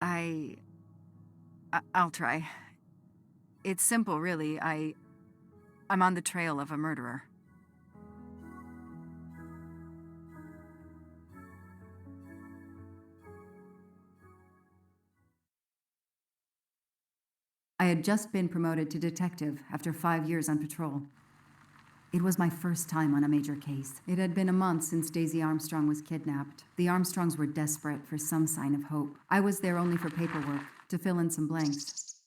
I'll try. It's simple, really. I'm on the trail of a murderer. I had just been promoted to detective after 5 years on patrol. It was my first time on a major case. It had been a month since Daisy Armstrong was kidnapped. The Armstrongs were desperate for some sign of hope. I was there only for paperwork, to fill in some blanks.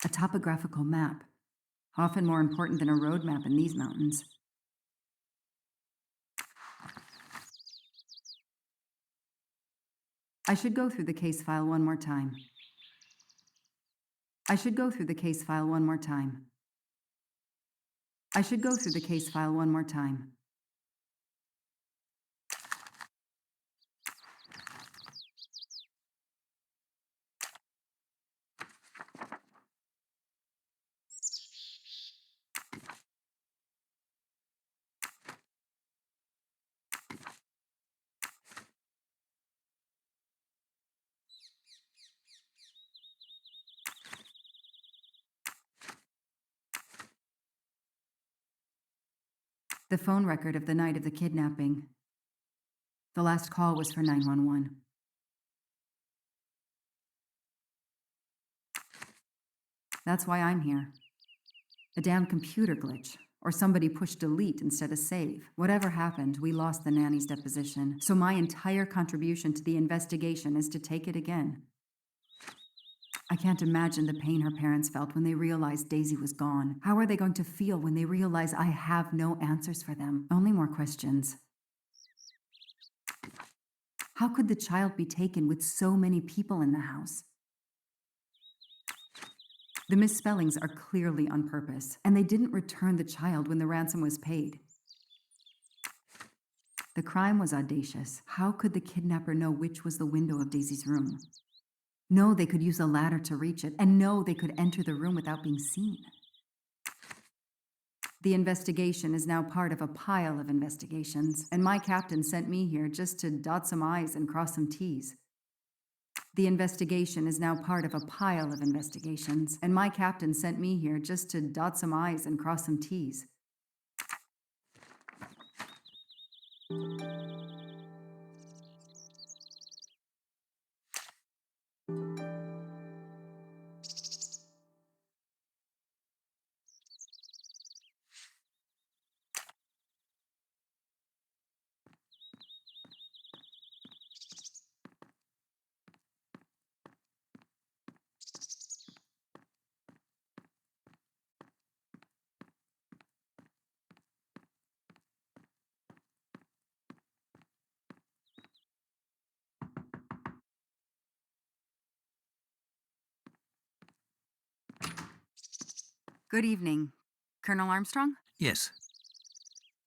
A topographical map, often more important than a road map in these mountains. I should go through the case file one more time. I should go through the case file one more time. I should go through the case file one more time. The phone record of the night of the kidnapping. The last call was for 911. That's why I'm here. A damn computer glitch. Or somebody pushed delete instead of save. Whatever happened, we lost the nanny's deposition. So my entire contribution to the investigation is to take it again. I can't imagine the pain her parents felt when they realized Daisy was gone. How are they going to feel when they realize I have no answers for them? Only more questions. How could the child be taken with so many people in the house? The misspellings are clearly on purpose, and they didn't return the child when the ransom was paid. The crime was audacious. How could the kidnapper know which was the window of Daisy's room? No, they could use a ladder to reach it, and no, they could enter the room without being seen. The investigation is now part of a pile of investigations, and my captain sent me here just to dot some I's and cross some T's. The investigation is now part of a pile of investigations, and my captain sent me here just to dot some I's and cross some T's. Good evening. Colonel Armstrong? Yes.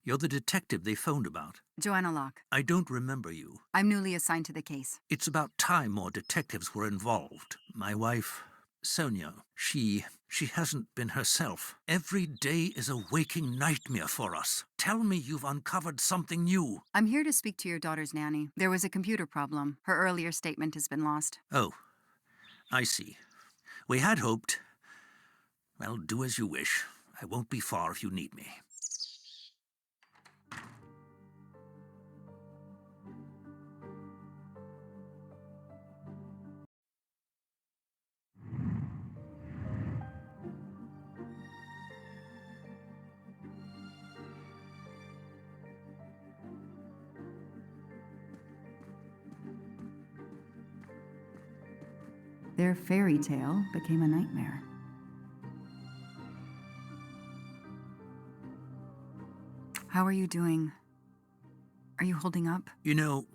You're the detective they phoned about. Joanna Locke. I don't remember you. I'm newly assigned to the case. It's about time more detectives were involved. My wife, Sonia, she hasn't been herself. Every day is a waking nightmare for us. Tell me you've uncovered something new. I'm here to speak to your daughter's nanny. There was a computer problem. Her earlier statement has been lost. Oh, I see. We had hoped. Well, do as you wish. I won't be far if you need me. Their fairy tale became a nightmare. How are you doing? Are you holding up? You know,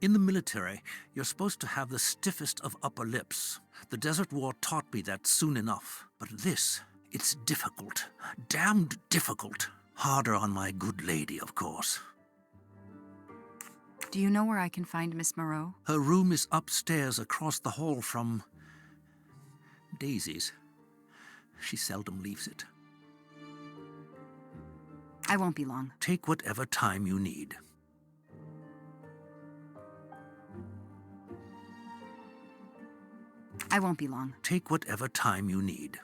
in the military, you're supposed to have the stiffest of upper lips. The Desert War taught me that soon enough. But this, it's difficult. Damned difficult. Harder on my good lady, of course. Do you know where I can find Miss Moreau? Her room is upstairs across the hall from Daisy's. She seldom leaves it. I won't be long. Take whatever time you need. I won't be long. Take whatever time you need.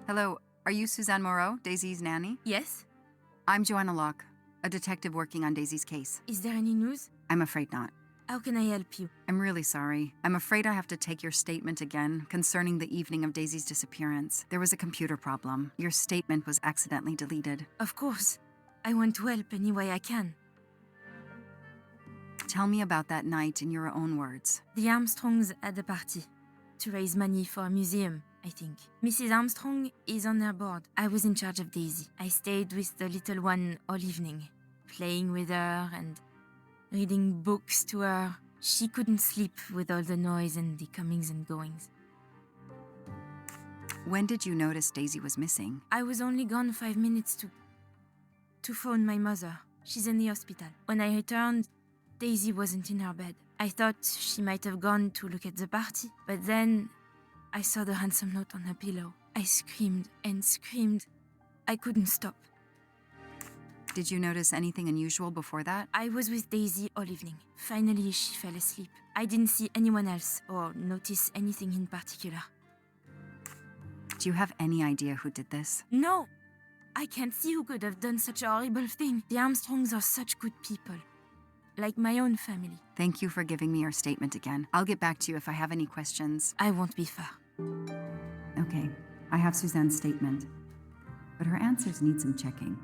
Hello, are you Suzanne Moreau, Daisy's nanny? Yes? I'm Joanna Locke, a detective working on Daisy's case. Is there any news? I'm afraid not. How can I help you? I'm really sorry. I'm afraid I have to take your statement again concerning the evening of Daisy's disappearance. There was a computer problem. Your statement was accidentally deleted. Of course. I want to help any way I can. Tell me about that night in your own words. The Armstrongs had a party to raise money for a museum, I think. Mrs. Armstrong is on their board. I was in charge of Daisy. I stayed with the little one all evening, playing with her and reading books to her. She couldn't sleep with all the noise and the comings and goings. When did you notice Daisy was missing? I was only gone 5 minutes to phone my mother. She's in the hospital. When I returned, Daisy wasn't in her bed. I thought she might have gone to look at the party, but then I saw the ransom note on her pillow. I screamed and screamed. I couldn't stop. Did you notice anything unusual before that? I was with Daisy all evening. Finally, she fell asleep. I didn't see anyone else or notice anything in particular. Do you have any idea who did this? No! I can't see who could have done such a horrible thing. The Armstrongs are such good people. Like my own family. Thank you for giving me your statement again. I'll get back to you if I have any questions. I won't be far. Okay, I have Suzanne's statement, but her answers need some checking.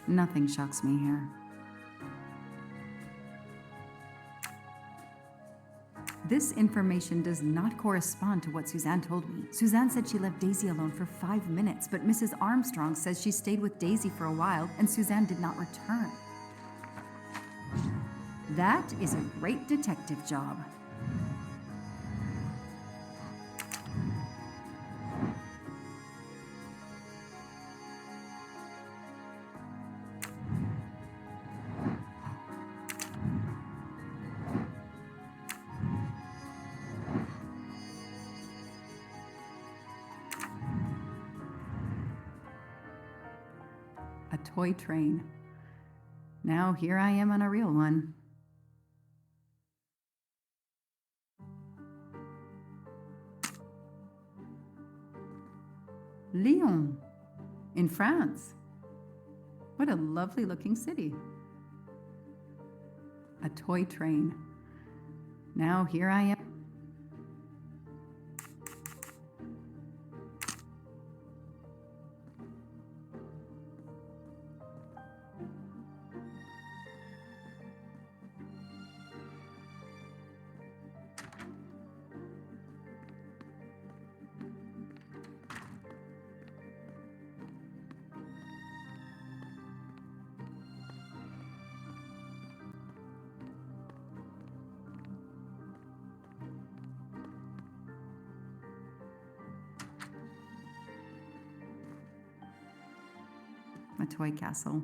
Nothing shocks me here. This information does not correspond to what Suzanne told me. Suzanne said she left Daisy alone for 5 minutes, but Mrs. Armstrong says she stayed with Daisy for a while and Suzanne did not return. That is a great detective job. A toy train. Now here I am on a real one. Lyon, in France. What a lovely looking city. A toy train. Now here I am. A toy castle.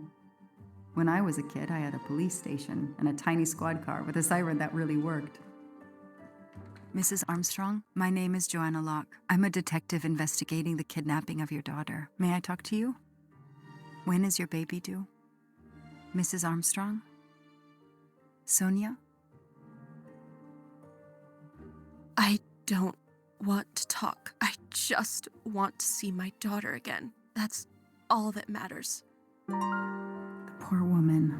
When I was a kid, I had a police station and a tiny squad car with a siren that really worked. Mrs. Armstrong, my name is Joanna Locke. I'm a detective investigating the kidnapping of your daughter. May I talk to you? When is your baby due? Mrs. Armstrong? Sonia? I don't want to talk. I just want to see my daughter again. That's all that matters. Poor woman.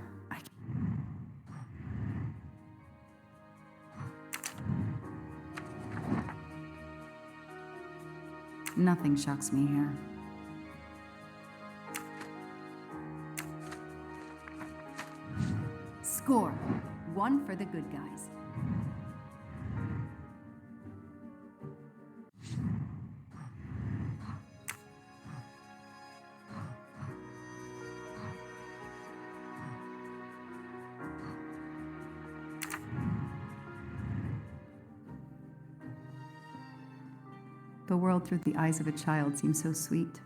Nothing shocks me here. Score. 1 for the good guys. The world through the eyes of a child seems so sweet.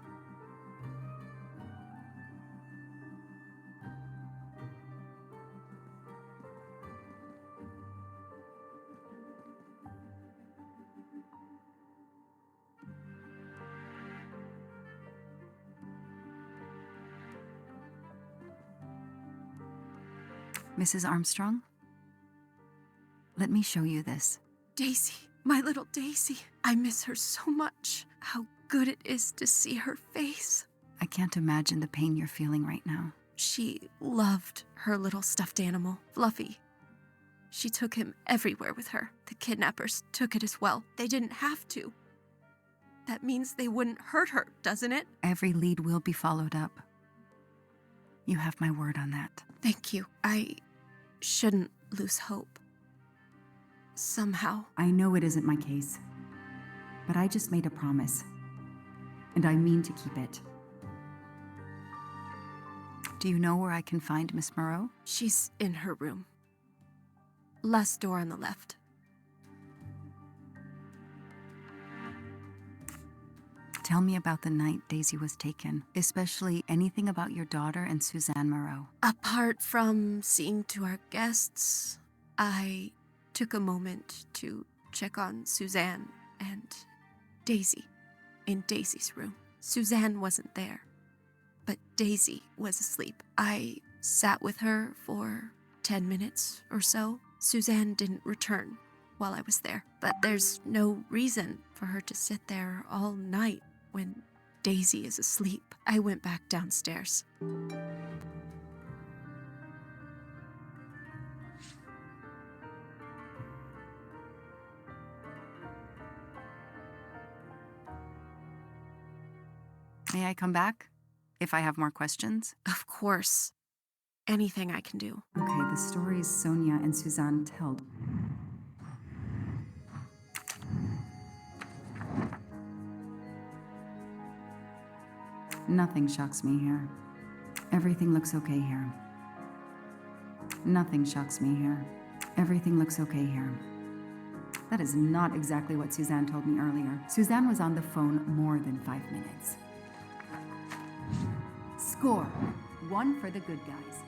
Mrs. Armstrong? Let me show you this. Daisy, my little Daisy. I miss her so much. How good it is to see her face. I can't imagine the pain you're feeling right now. She loved her little stuffed animal, Fluffy. She took him everywhere with her. The kidnappers took it as well. They didn't have to. That means they wouldn't hurt her, doesn't it? Every lead will be followed up. You have my word on that. Thank you. I shouldn't lose hope. Somehow. I know it isn't my case, but I just made a promise, and I mean to keep it. Do you know where I can find Miss Moreau? She's in her room. Last door on the left. Tell me about the night Daisy was taken, especially anything about your daughter and Suzanne Moreau. Apart from seeing to our guests, I took a moment to check on Suzanne and Daisy in Daisy's room. Suzanne wasn't there, but Daisy was asleep. I sat with her for 10 minutes or so. Suzanne didn't return while I was there, but there's no reason for her to sit there all night when Daisy is asleep. I went back downstairs. May I come back if I have more questions? Of course. Anything I can do. Okay, the stories Sonia and Suzanne told. Nothing shocks me here. Everything looks okay here. Nothing shocks me here. Everything looks okay here. That is not exactly what Suzanne told me earlier. Suzanne was on the phone more than 5 minutes. Score. 1 for the good guys.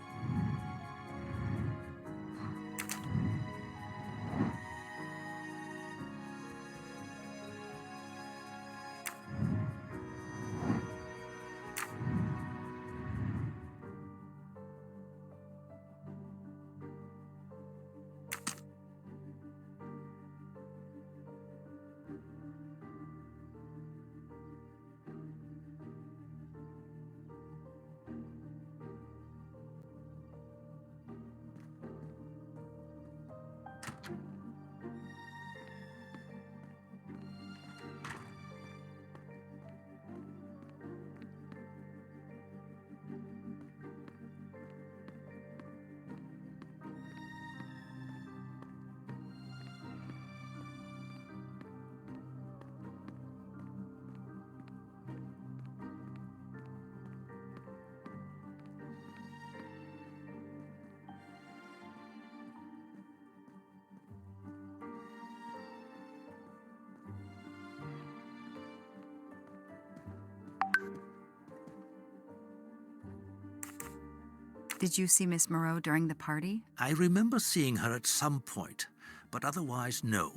Did you see Miss Moreau during the party? I remember seeing her at some point, but otherwise, no.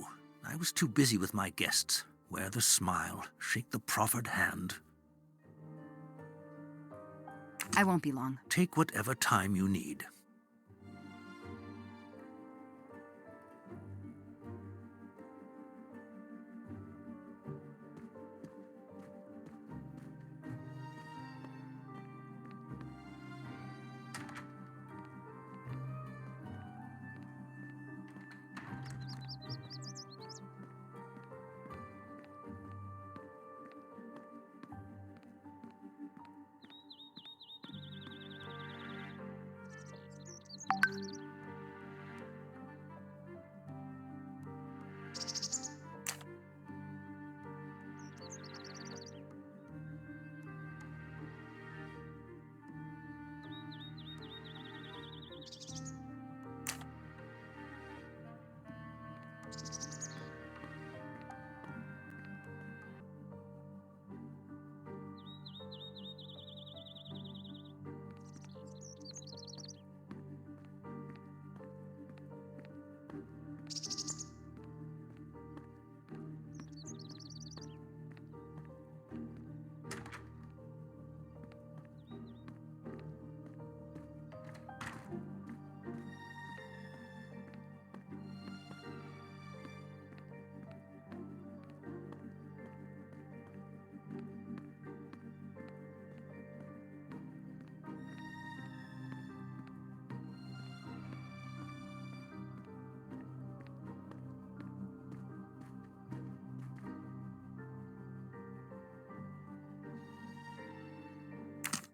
I was too busy with my guests. Wear the smile, shake the proffered hand. I won't be long. Take whatever time you need.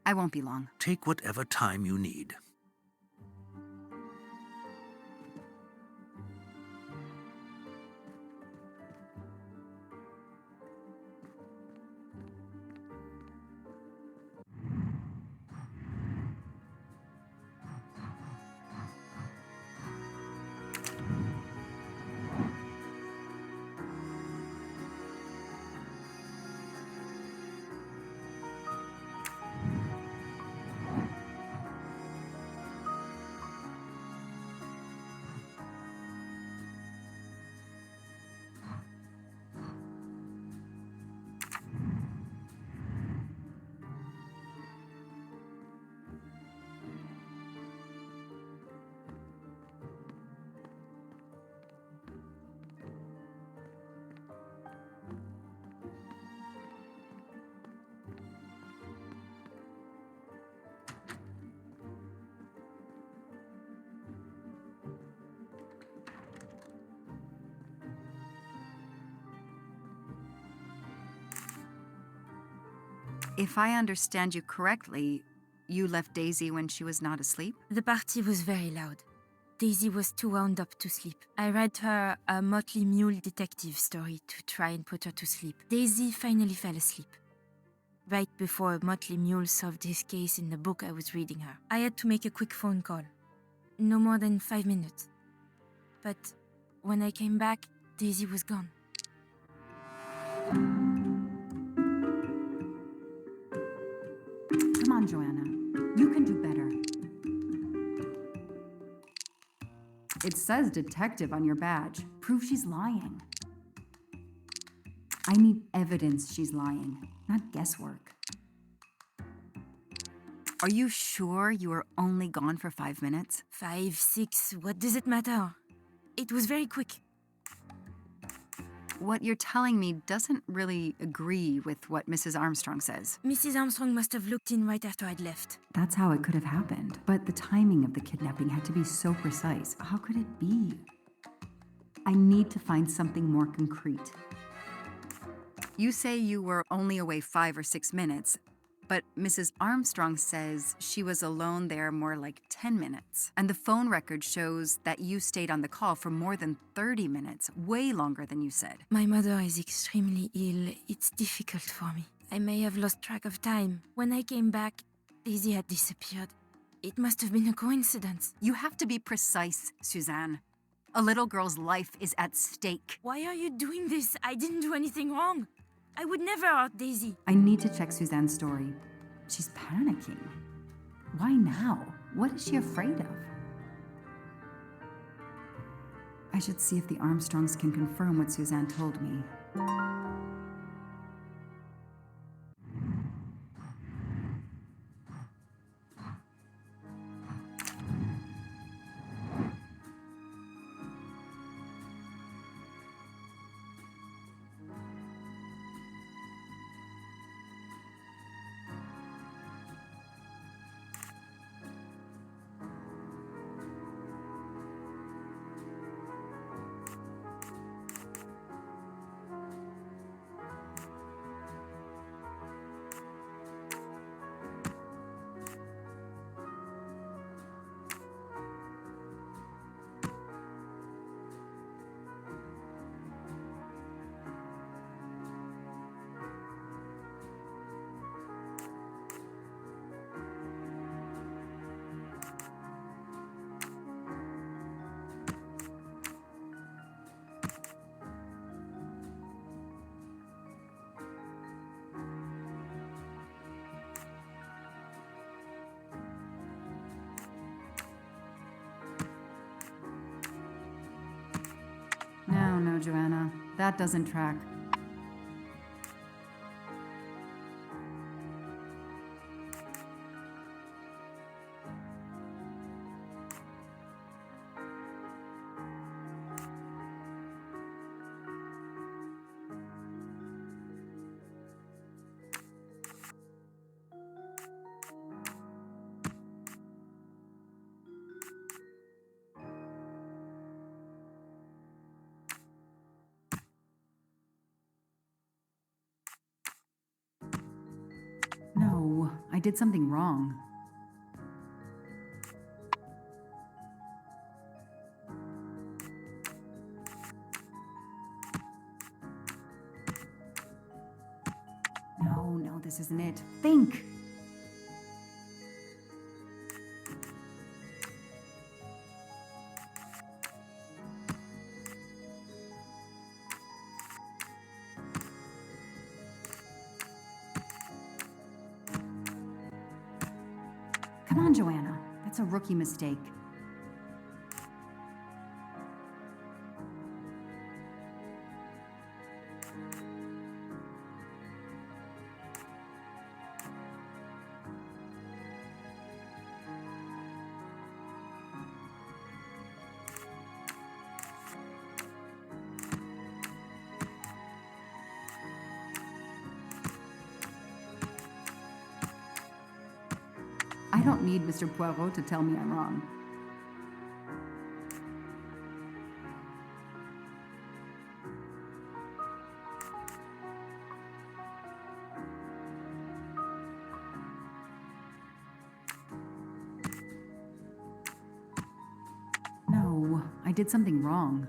I won't be long. Take whatever time you need. If I understand you correctly, you left Daisy when she was not asleep? The party was very loud. Daisy was too wound up to sleep. I read her a Motley Mule detective story to try and put her to sleep. Daisy finally fell asleep. Right before Motley Mule solved his case in the book I was reading her. I had to make a quick phone call. No more than 5 minutes. But when I came back, Daisy was gone. Come on, Joanna. You can do better. It says detective on your badge. Prove she's lying. I need evidence she's lying, not guesswork. Are you sure you were only gone for 5 minutes? 5, 6, what does it matter? It was very quick. What you're telling me doesn't really agree with what Mrs. Armstrong says. Mrs. Armstrong must have looked in right after I'd left. That's how it could have happened. But the timing of the kidnapping had to be so precise. How could it be? I need to find something more concrete. You say you were only away 5 or 6 minutes, but Mrs. Armstrong says she was alone there more like 10 minutes. And the phone record shows that you stayed on the call for more than 30 minutes, way longer than you said. My mother is extremely ill. It's difficult for me. I may have lost track of time. When I came back, Daisy had disappeared. It must have been a coincidence. You have to be precise, Suzanne. A little girl's life is at stake. Why are you doing this? I didn't do anything wrong. I would never hurt Daisy. I need to check Suzanne's story. She's panicking. Why now? What is she afraid of? I should see if the Armstrongs can confirm what Suzanne told me. No, Joanna. That doesn't track. No, I did something wrong. No, this isn't it. Think! Come on, Joanna. That's a rookie mistake. I don't need Mr. Poirot to tell me I'm wrong. No, I did something wrong.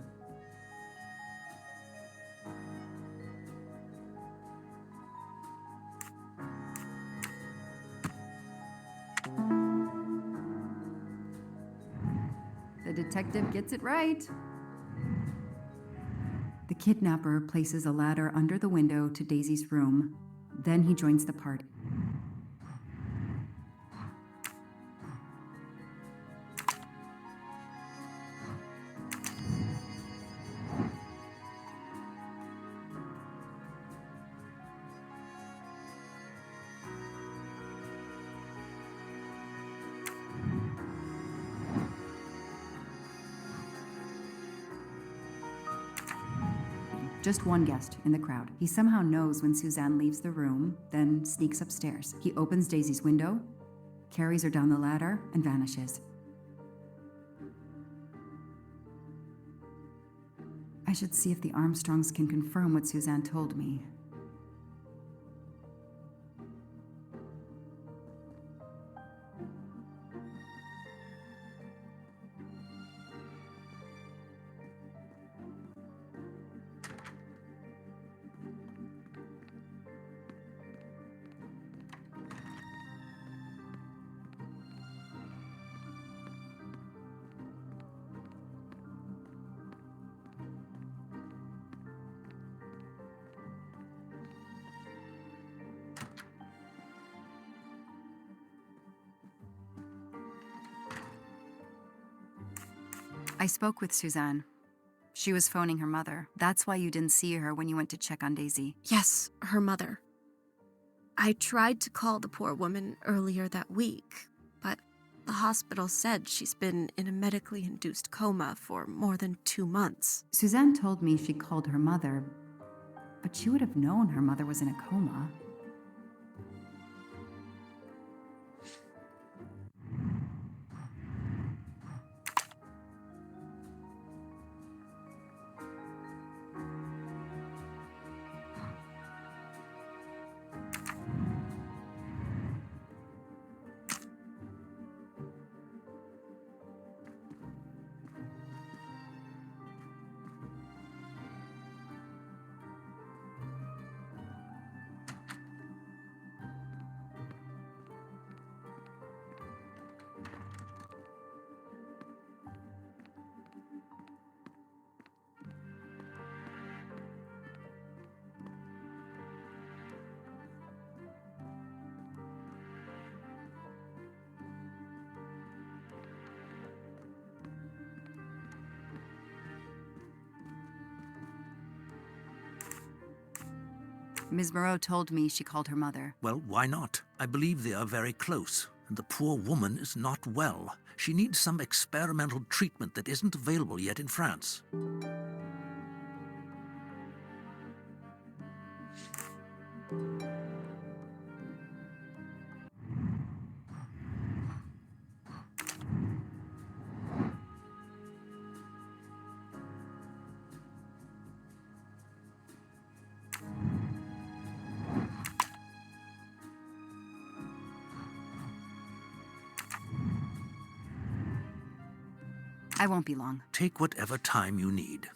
The detective gets it right. The kidnapper places a ladder under the window to Daisy's room. Then he joins the party. Just one guest in the crowd. He somehow knows when Suzanne leaves the room, then sneaks upstairs. He opens Daisy's window, carries her down the ladder, and vanishes. I should see if the Armstrongs can confirm what Suzanne told me. I spoke with Suzanne. She was phoning her mother. That's why you didn't see her when you went to check on Daisy. Yes, her mother. I tried to call the poor woman earlier that week, but the hospital said she's been in a medically induced coma for more than 2 months. Suzanne told me she called her mother, but she would have known her mother was in a coma. Ms. Moreau told me she called her mother. Well, why not? I believe they are very close, and the poor woman is not well. She needs some experimental treatment that isn't available yet in France. I won't be long. Take whatever time you need.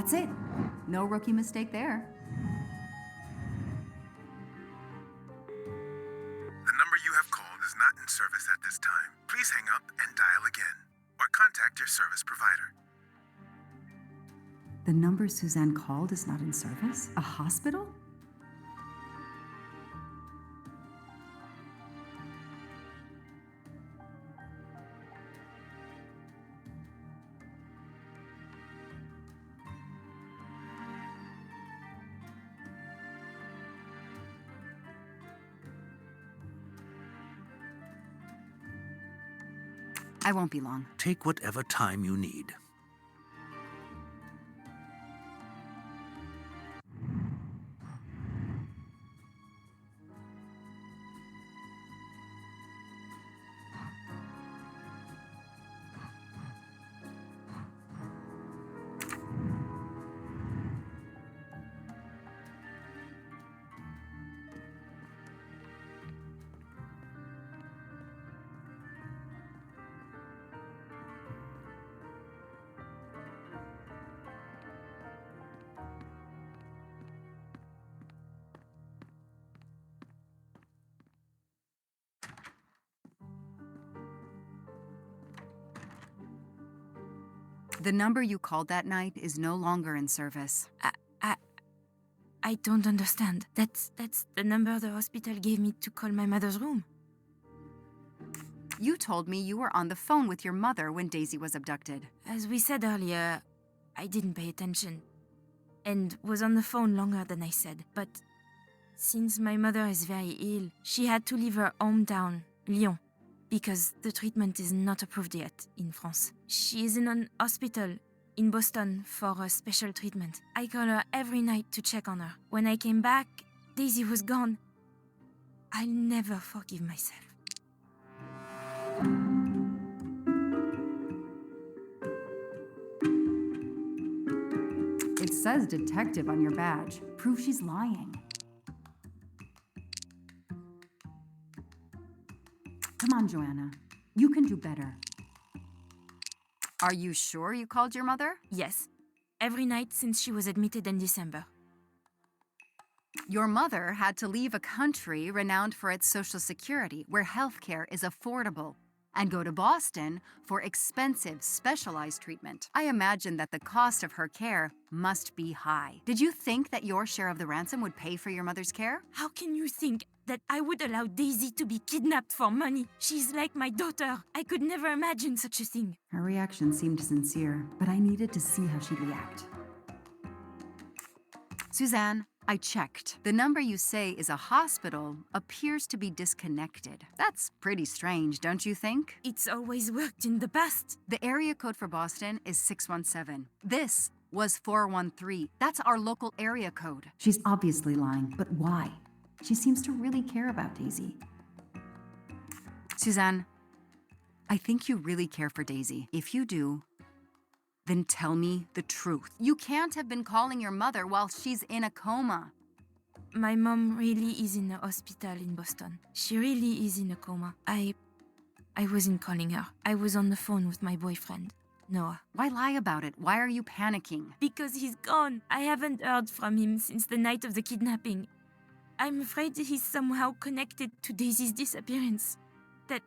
That's it. No rookie mistake there. The number you have called is not in service at this time. Please hang up and dial again, or contact your service provider. The number Suzanne called is not in service? A hospital? I won't be long. Take whatever time you need. The number you called that night is no longer in service. I don't understand. That's the number the hospital gave me to call my mother's room. You told me you were on the phone with your mother when Daisy was abducted. As we said earlier, I didn't pay attention and was on the phone longer than I said. But since my mother is very ill, she had to leave her hometown, Lyon, because the treatment is not approved yet in France. She is in an hospital in Boston for a special treatment. I call her every night to check on her. When I came back, Daisy was gone. I'll never forgive myself. It says detective on your badge. Prove she's lying. Come on, Joanna. You can do better. Are you sure you called your mother? Yes, every night since she was admitted in December. Your mother had to leave a country renowned for its social security, where healthcare is affordable, and go to Boston for expensive, specialized treatment. I imagine that the cost of her care must be high. Did you think that your share of the ransom would pay for your mother's care? How can you think that I would allow Daisy to be kidnapped for money? She's like my daughter. I could never imagine such a thing. Her reaction seemed sincere, but I needed to see how she'd react. Suzanne, I checked. The number you say is a hospital appears to be disconnected. That's pretty strange, don't you think? It's always worked in the past. The area code for Boston is 617. This was 413. That's our local area code. She's obviously lying, but why? She seems to really care about Daisy. Suzanne, I think you really care for Daisy. If you do, then tell me the truth. You can't have been calling your mother while she's in a coma. My mom really is in a hospital in Boston. She really is in a coma. I wasn't calling her. I was on the phone with my boyfriend, Noah. Why lie about it? Why are you panicking? Because he's gone. I haven't heard from him since the night of the kidnapping. I'm afraid he's somehow connected to Daisy's disappearance. That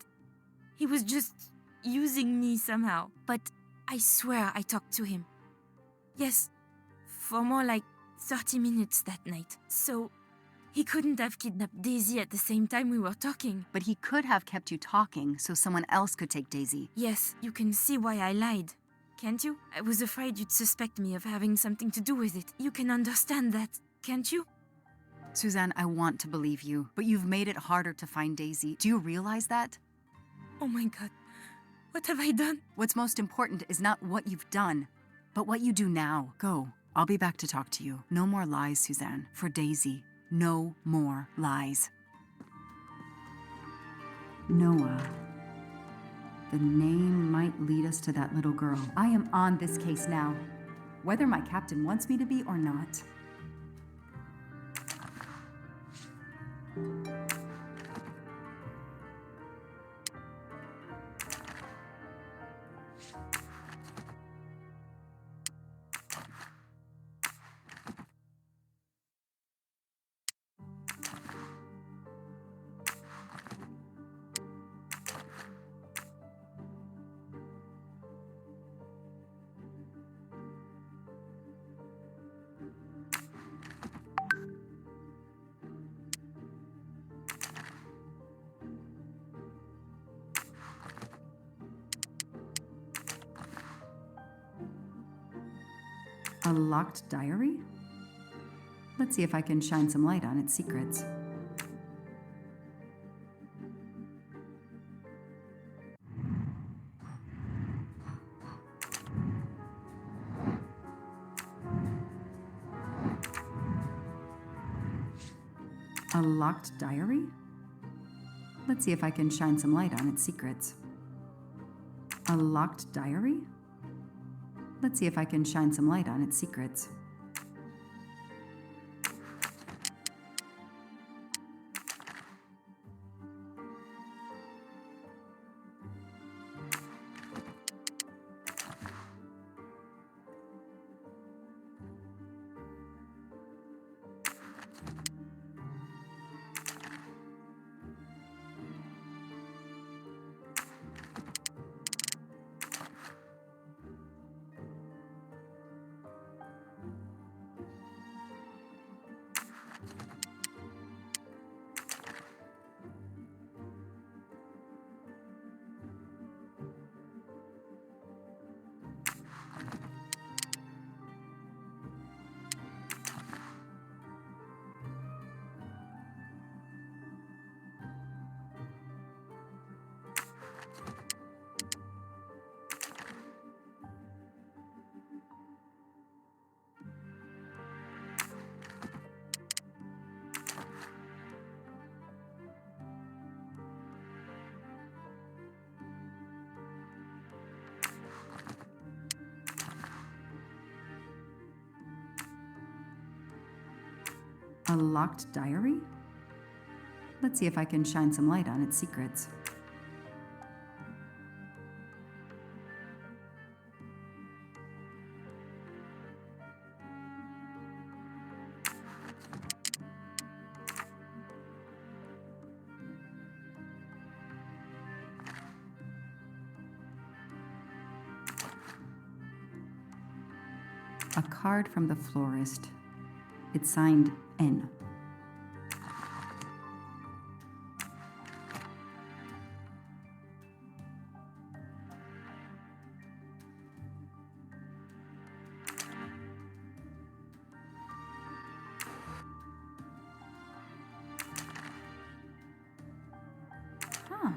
he was just using me somehow. But I swear I talked to him. Yes, for more like 30 minutes that night. So he couldn't have kidnapped Daisy at the same time we were talking. But he could have kept you talking so someone else could take Daisy. Yes, you can see why I lied. Can't you? I was afraid you'd suspect me of having something to do with it. You can understand that, can't you? Suzanne, I want to believe you, but you've made it harder to find Daisy. Do you realize that? Oh my God. What have I done? What's most important is not what you've done, but what you do now. Go. I'll be back to talk to you. No more lies, Suzanne. For Daisy, no more lies. Noah. The name might lead us to that little girl. I am on this case now, whether my captain wants me to be or not. A locked diary? Let's see if I can shine some light on its secrets. A locked diary? Let's see if I can shine some light on its secrets. A locked diary? Let's see if I can shine some light on its secrets. A locked diary? Let's see if I can shine some light on its secrets. A card from the florist. It's signed N. Huh.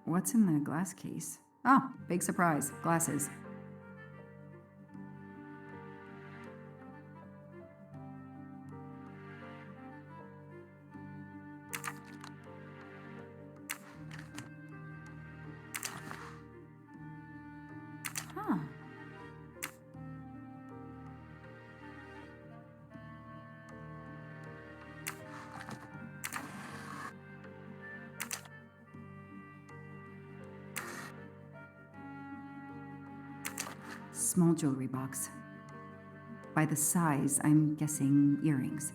What's in the glass case? Oh, big surprise. Glasses. Huh. Small jewelry box. By the size, I'm guessing earrings.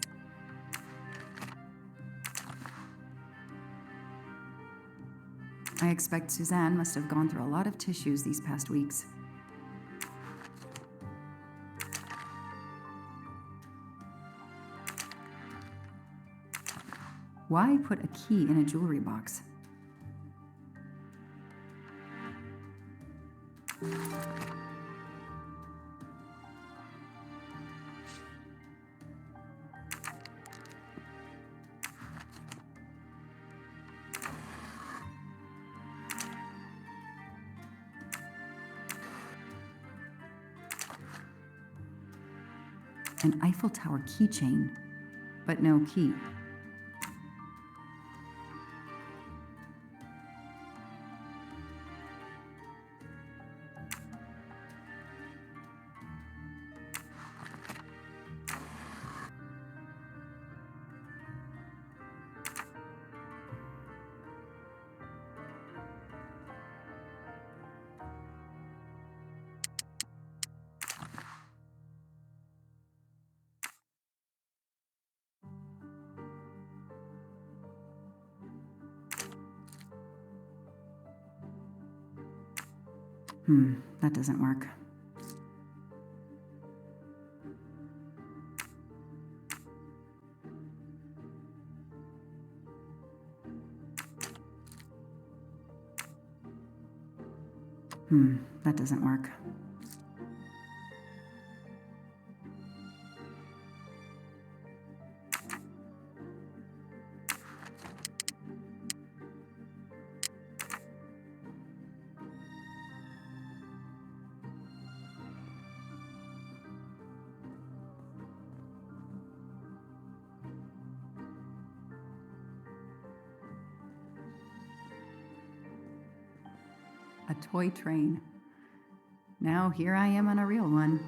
I expect Suzanne must have gone through a lot of tissues these past weeks. Why put a key in a jewelry box? An Eiffel Tower keychain, but no key. That doesn't work. That doesn't work. A toy train. Now here I am on a real one.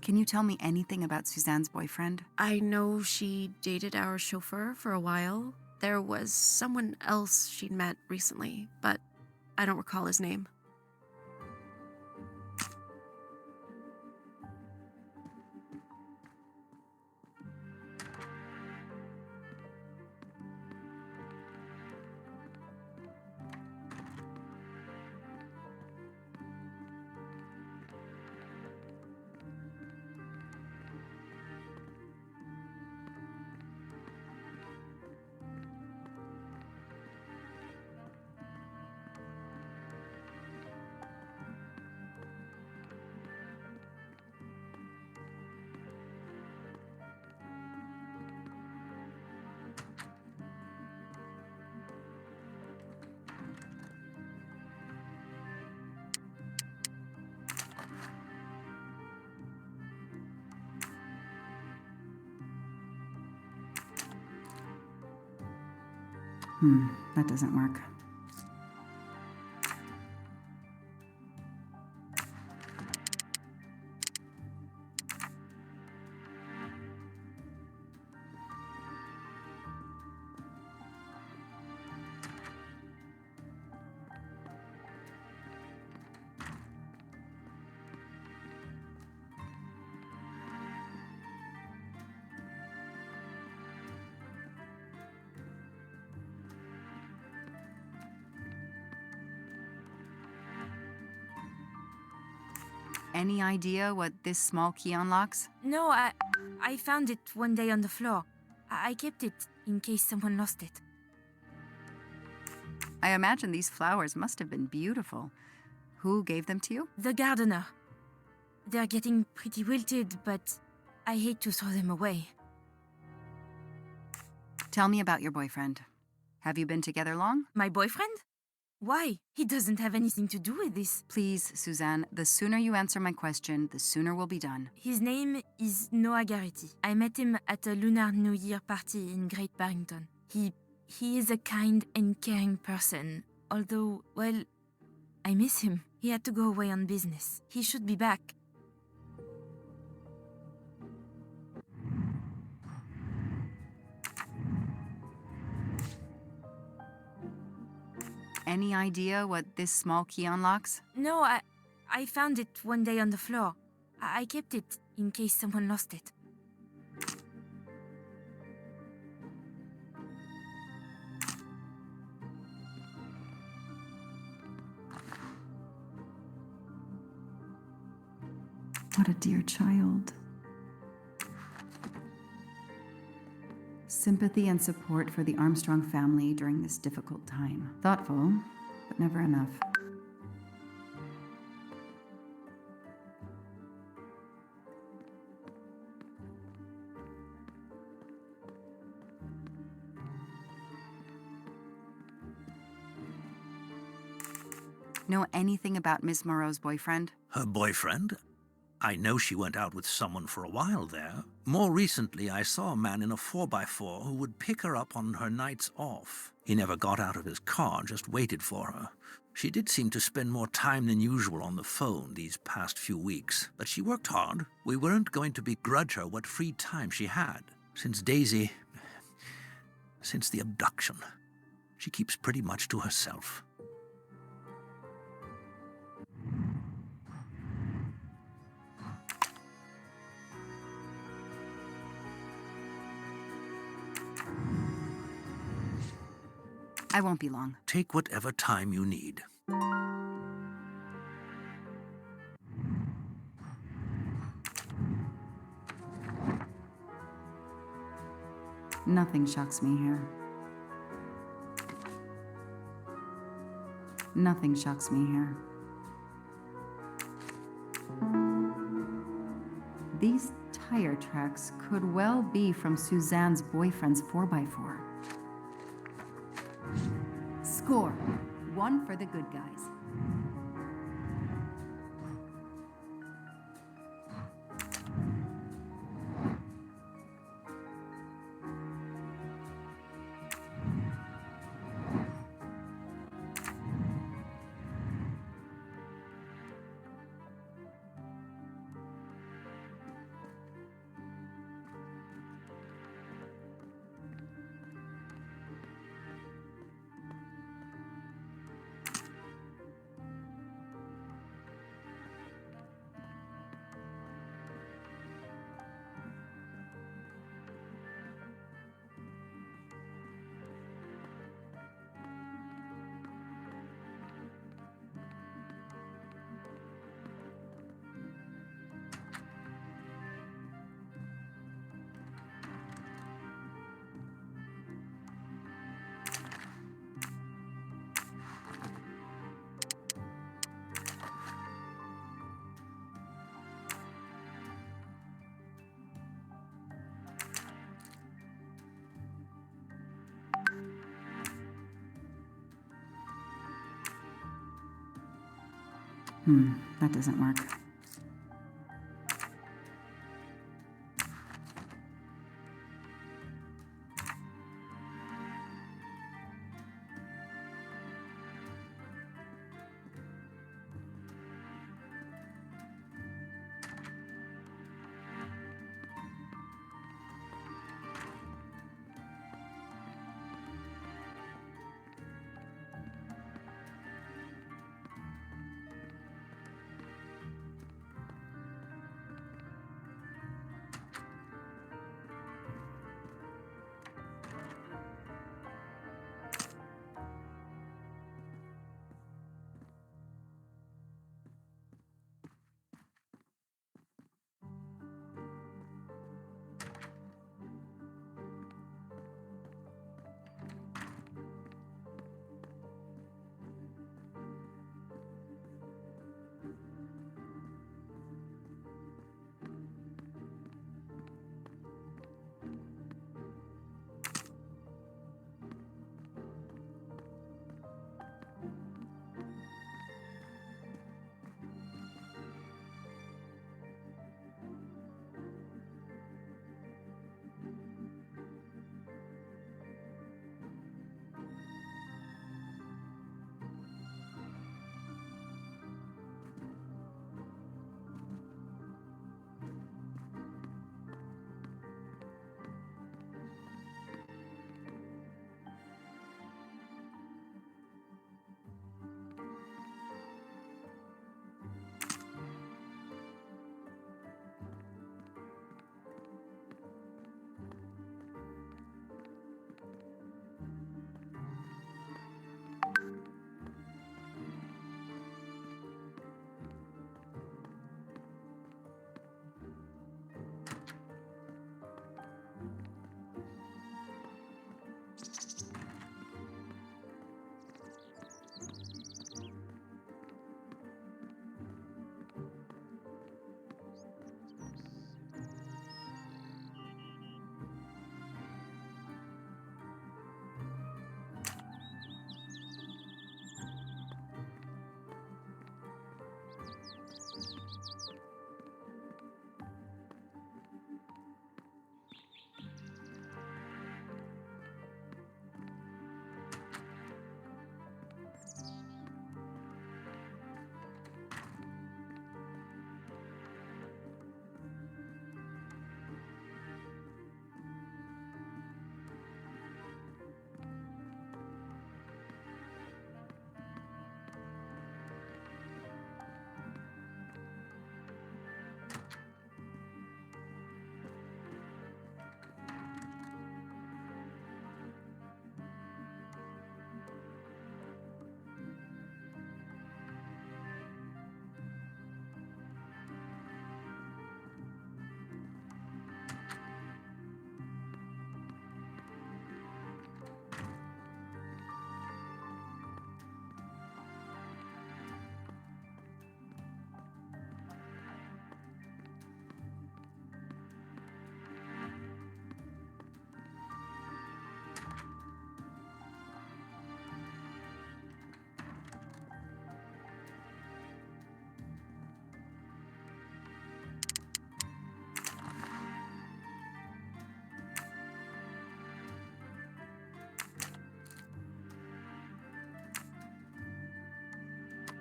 Can you tell me anything about Suzanne's boyfriend? I know she dated our chauffeur for a while. There was someone else she'd met recently, but I don't recall his name. That doesn't work. Any idea what this small key unlocks? No, I found it one day on the floor. I kept it in case someone lost it. I imagine these flowers must have been beautiful. Who gave them to you? The gardener. They're getting pretty wilted, but I hate to throw them away. Tell me about your boyfriend. Have you been together long? My boyfriend? Why? He doesn't have anything to do with this. Please, Suzanne, the sooner you answer my question, the sooner we'll be done. His name is Noah Garrity. I met him at a Lunar New Year party in Great Barrington. He is a kind and caring person, although, well, I miss him. He had to go away on business. He should be back. Any idea what this small key unlocks? No, I found it one day on the floor. I kept it in case someone lost it. What a dear child. Sympathy and support for the Armstrong family during this difficult time. Thoughtful, but never enough. Know anything about Miss Moreau's boyfriend? Her boyfriend? I know she went out with someone for a while there. More recently, I saw a man in a 4x4 who would pick her up on her nights off. He never got out of his car, just waited for her. She did seem to spend more time than usual on the phone these past few weeks, but she worked hard. We weren't going to begrudge her what free time she had. Since the abduction, she keeps pretty much to herself. I won't be long. Take whatever time you need. Nothing shocks me here. Nothing shocks me here. These tire tracks could well be from Suzanne's boyfriend's 4x4. Score. 1 for the good guys. That doesn't work.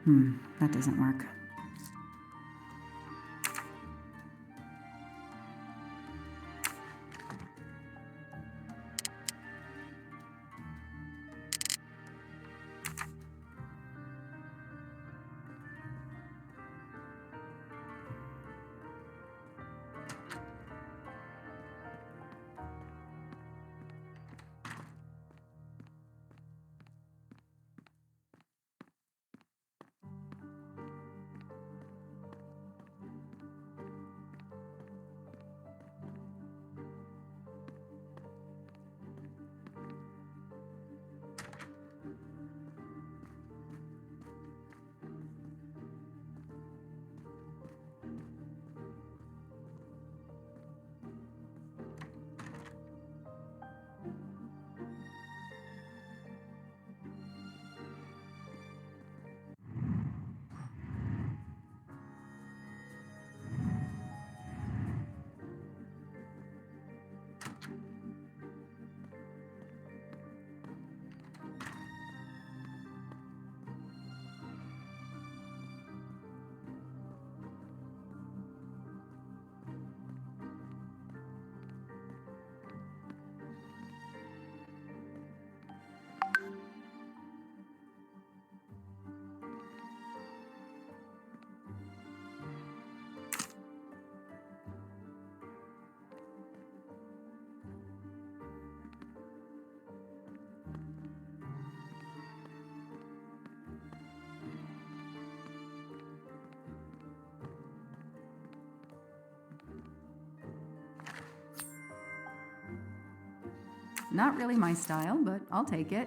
That doesn't work. Not really my style, but I'll take it.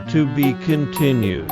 To be continued.